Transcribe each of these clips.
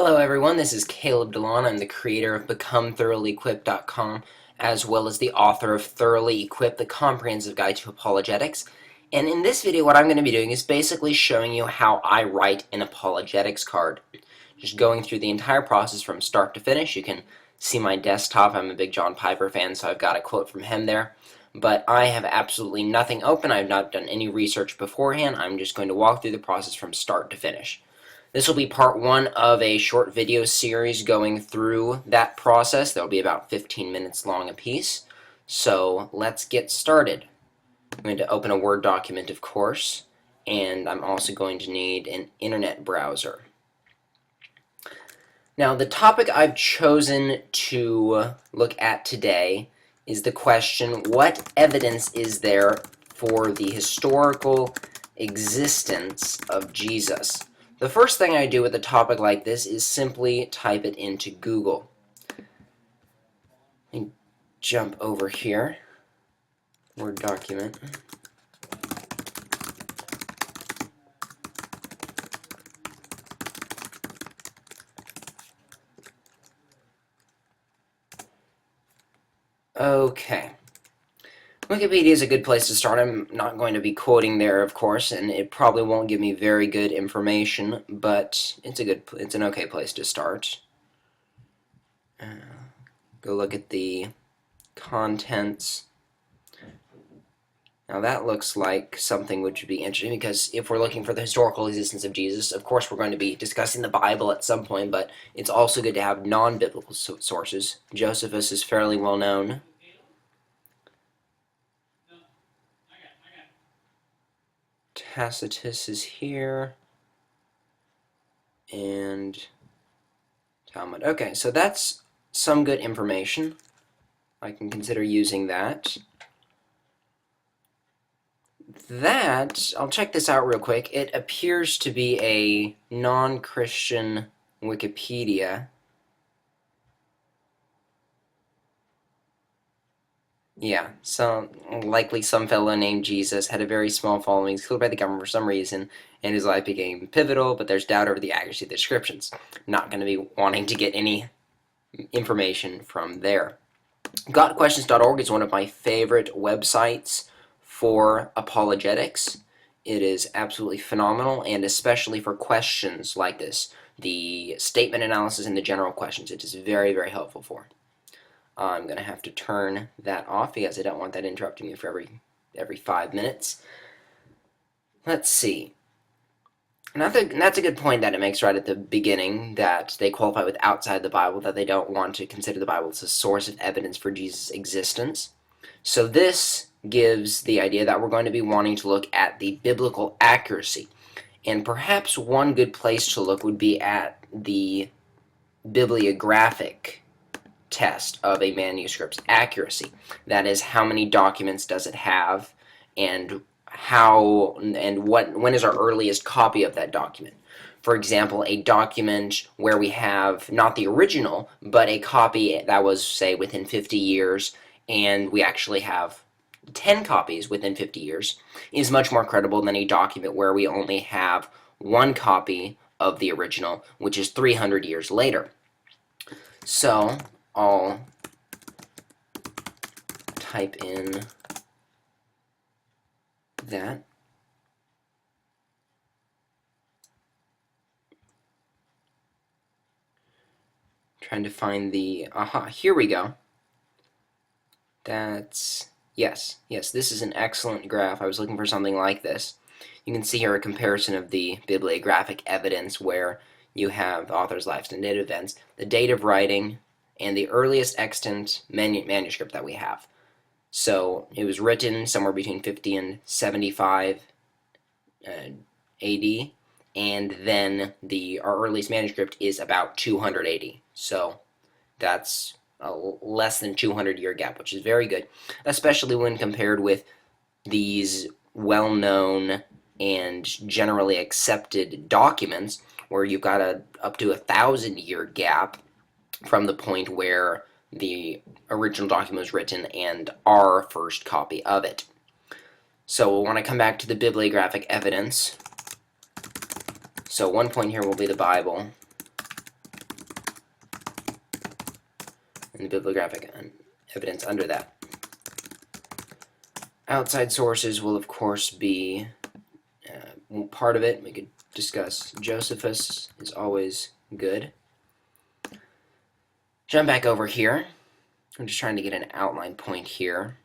Hello everyone, this is Caleb DeLon. I'm the creator of BecomeThoroughlyEquipped.com, as well as the author of Thoroughly Equipped, the Comprehensive Guide to Apologetics. And in this video, what I'm going to be doing is basically showing you how I write an apologetics card. Just going through the entire process from start to finish. You can see my desktop. I'm a big John Piper fan, so I've got a quote from him there. But I have absolutely nothing open. I've not done any research beforehand. I'm just going to walk through the process from start to finish. This will be part one of a short video series going through that process. They'll be about 15 minutes long a piece. So let's get started. I'm going to open a Word document, of course, and I'm also going to need an internet browser. Now, the topic I've chosen to look at today is the question, what evidence is there for the historical existence of Jesus? The first thing I do with a topic like this is simply type it into Google. Let me jump over here, Word document. Okay. Wikipedia is a good place to start. I'm not going to be quoting there, of course, and it probably won't give me very good information, but it's an okay place to start. Go look at the contents. Now that looks like something which would be interesting, because if we're looking for the historical existence of Jesus, of course we're going to be discussing the Bible at some point, but it's also good to have non-biblical sources. Josephus is fairly well known. Tacitus is here, and Talmud. Okay, so that's some good information. I can consider using that. I'll check this out real quick. It appears to be a non-Christian Wikipedia. Yeah, likely some fellow named Jesus had a very small following. He's killed by the government for some reason, and his life became pivotal, but there's doubt over the accuracy of the descriptions. Not going to be wanting to get any information from there. GotQuestions.org is one of my favorite websites for apologetics. It is absolutely phenomenal, and especially for questions like this, the statement analysis and the general questions, it is very, very helpful for. I'm going to have to turn that off because I don't want that interrupting me for every 5 minutes. Let's see. And that's a good point that it makes right at the beginning, that they qualify with outside the Bible, that they don't want to consider the Bible as a source of evidence for Jesus' existence. So this gives the idea that we're going to be wanting to look at the biblical accuracy. And perhaps one good place to look would be at the bibliographic test of a manuscript's accuracy. That is, how many documents does it have, and when is our earliest copy of that document. For example, a document where we have not the original, but a copy that was, say, within 50 years, and we actually have 10 copies within 50 years, is much more credible than a document where we only have one copy of the original, which is 300 years later. So I'll type in that. Trying to find the, here we go. Yes, this is an excellent graph. I was looking for something like this. You can see here a comparison of the bibliographic evidence where you have the author's lives and date of events, the date of writing, and the earliest extant manuscript that we have. So it was written somewhere between 50 and 75 AD, and then our earliest manuscript is about 200 AD. So that's a less than 200-year gap, which is very good, especially when compared with these well-known and generally accepted documents where you've got up to 1,000-year gap from the point where the original document was written and our first copy of it. So when I come back to the bibliographic evidence, so one point here will be the Bible. and the bibliographic evidence under that. Outside sources will, of course, be part of it. We could discuss Josephus is always good. Jump back over here. I'm just trying to get an outline point here.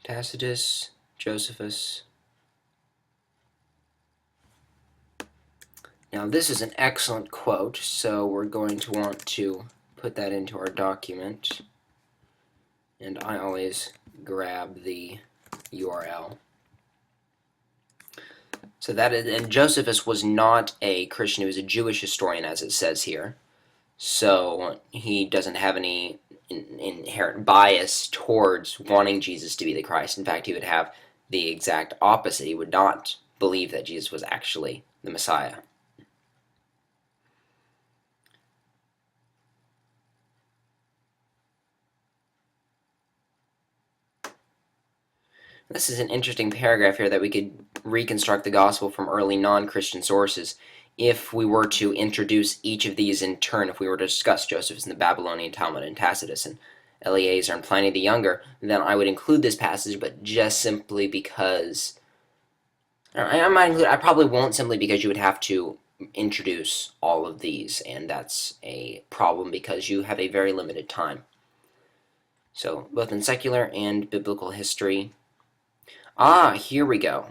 Tacitus, Josephus. Now this is an excellent quote, so we're going to want to put that into our document. And I always grab the URL. So that is, and Josephus was not a Christian, he was a Jewish historian, as it says here. So he doesn't have any inherent bias towards wanting Jesus to be the Christ. In fact, he would have the exact opposite. He would not believe that Jesus was actually the Messiah. This is an interesting paragraph here that we could reconstruct the gospel from early non-Christian sources. If we were to introduce each of these in turn, if we were to discuss Josephus and the Babylonian Talmud and Tacitus and Eleazar and Pliny the Younger, then I would include this passage, but just simply because... I probably won't, simply because you would have to introduce all of these, and that's a problem because you have a very limited time. So, both in secular and biblical history... here we go.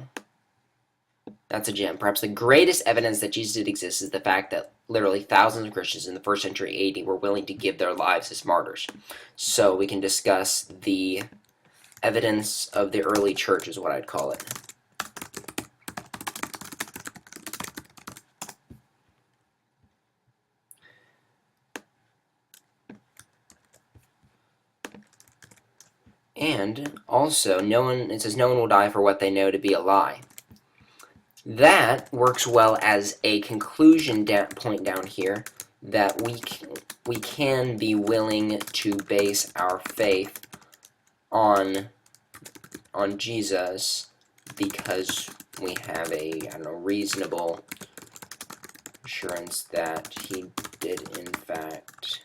That's a gem. Perhaps the greatest evidence that Jesus did exist is the fact that literally thousands of Christians in the 1st century AD were willing to give their lives as martyrs. So we can discuss the evidence of the early church, is what I'd call it. And also, it says no one will die for what they know to be a lie. That works well as a conclusion point down here, that we can be willing to base our faith on Jesus because we have a, reasonable assurance that he did in fact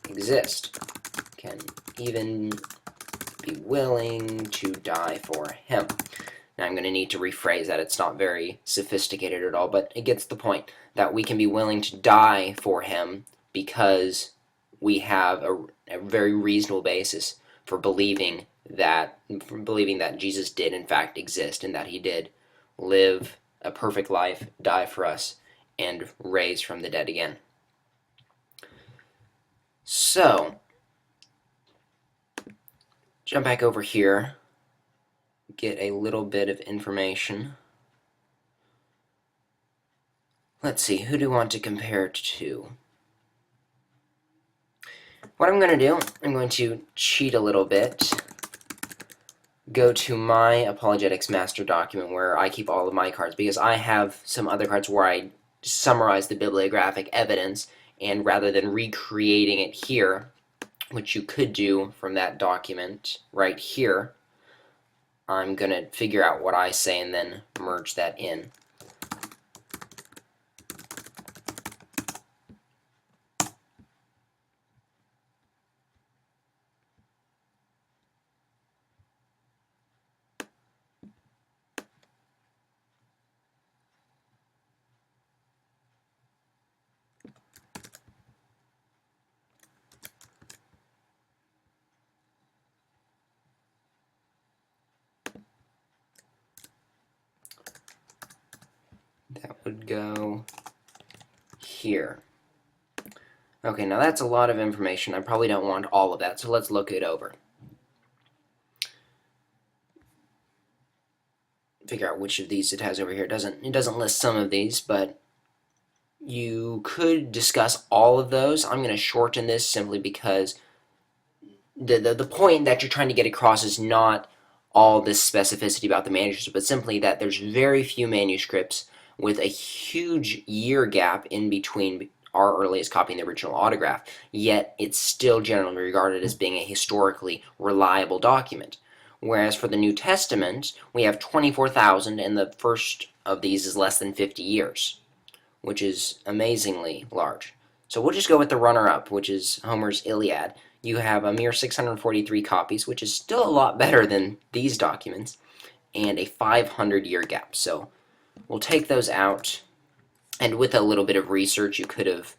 exist. Can even be willing to die for him. Now I'm going to need to rephrase that. It's not very sophisticated at all, but it gets the point that we can be willing to die for him because we have a very reasonable basis for believing that Jesus did in fact exist and that he did live a perfect life, die for us, and raise from the dead again. So, jump back over here, get a little bit of information. Let's see, who do we want to compare it to? What I'm going to do, I'm going to cheat a little bit, go to my Apologetics master document where I keep all of my cards, because I have some other cards where I summarize the bibliographic evidence, and rather than recreating it here, which you could do from that document right here, I'm going to figure out what I say and then merge that in. That would go here. Okay, now that's a lot of information. I probably don't want all of that, so let's look it over. Figure out which of these it has over here. It doesn't list some of these, but you could discuss all of those. I'm going to shorten this simply because the point that you're trying to get across is not all this specificity about the manuscripts, but simply that there's very few manuscripts with a huge year gap in between our earliest copy in the original autograph, yet it's still generally regarded as being a historically reliable document. Whereas for the New Testament, we have 24,000, and the first of these is less than 50 years, which is amazingly large. So we'll just go with the runner-up, which is Homer's Iliad. You have a mere 643 copies, which is still a lot better than these documents, and a 500-year gap. So we'll take those out, and with a little bit of research, you could have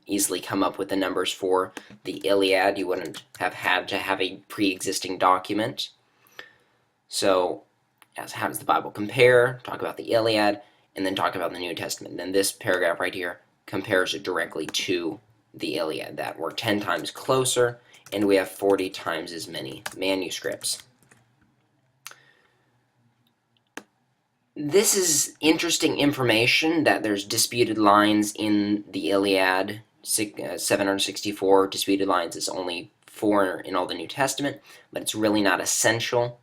easily come up with the numbers for the Iliad. You wouldn't have had to have a pre-existing document. So, how does the Bible compare? Talk about the Iliad, and then talk about the New Testament. And then this paragraph right here compares it directly to the Iliad, that we're 10 times closer, and we have 40 times as many manuscripts. This is interesting information, that there's disputed lines in the Iliad. 764 disputed lines is only 4 in all the New Testament, but it's really not essential,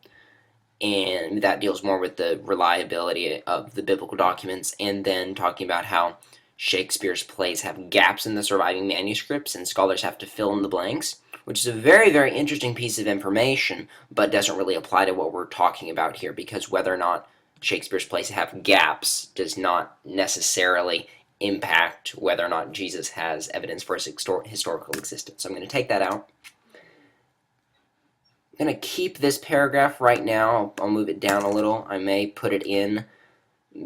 and that deals more with the reliability of the biblical documents, and then talking about how Shakespeare's plays have gaps in the surviving manuscripts, and scholars have to fill in the blanks, which is a very, very interesting piece of information, but doesn't really apply to what we're talking about here, because whether or not Shakespeare's plays have gaps does not necessarily impact whether or not Jesus has evidence for his historical existence. So I'm going to take that out. I'm going to keep this paragraph right now. I'll move it down a little. I may put it in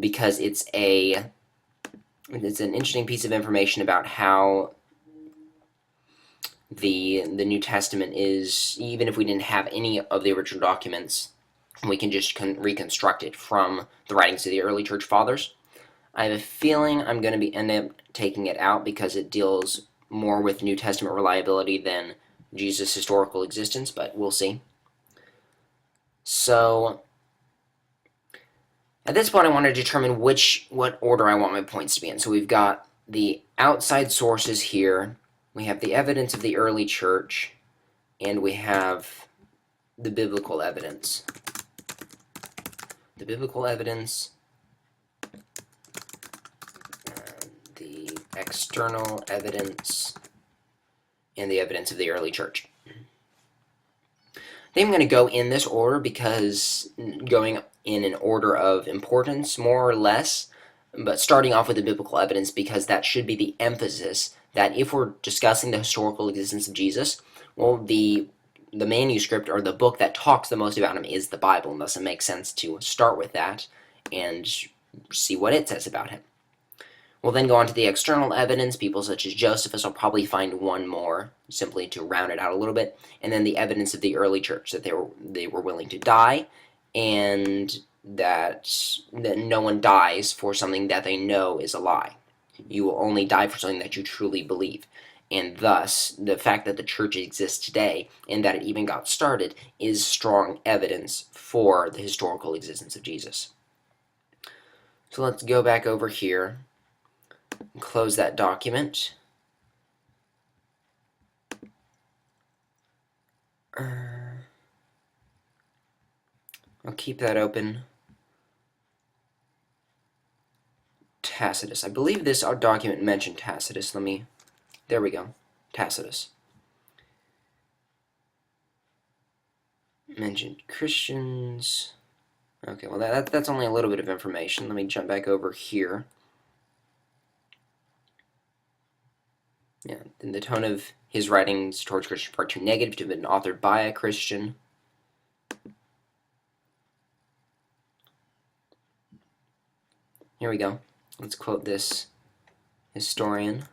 because it's an interesting piece of information about how the New Testament is, even if we didn't have any of the original documents, we can just reconstruct it from the writings of the early church fathers. I have a feeling I'm going to end up taking it out because it deals more with New Testament reliability than Jesus' historical existence, but we'll see. So, at this point I want to determine what order I want my points to be in. So we've got the outside sources here, we have the evidence of the early church, and we have the biblical evidence. The biblical evidence, the external evidence, and the evidence of the early church. I think I'm going to go in this order because going in an order of importance, more or less, but starting off with the biblical evidence because that should be the emphasis, that if we're discussing the historical existence of Jesus, well, the manuscript or the book that talks the most about him is the Bible, and thus it makes sense to start with that and see what it says about him. We'll then go on to the external evidence, people such as Josephus. I'll probably find one more, simply to round it out a little bit, and then the evidence of the early church, that they were willing to die, and that no one dies for something that they know is a lie. You will only die for something that you truly believe. And thus, the fact that the church exists today, and that it even got started, is strong evidence for the historical existence of Jesus. So let's go back over here and close that document. I'll keep that open. Tacitus. I believe this document mentioned Tacitus. There we go. Tacitus. Mentioned Christians. Okay, well that's only a little bit of information. Let me jump back over here. Yeah, in the tone of his writings towards Christians are too negative to have been authored by a Christian. Here we go. Let's quote this historian.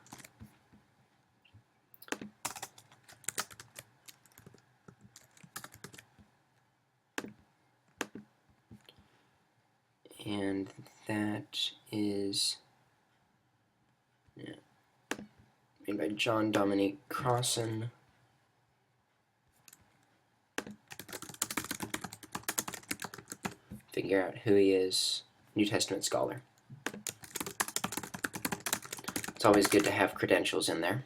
And that is made by John Dominic Crossan. Figure out who he is. New Testament scholar. It's always good to have credentials in there.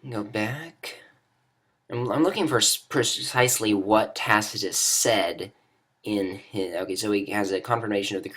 Go back. I'm looking for precisely what Tacitus said in his, okay, so he has a confirmation of the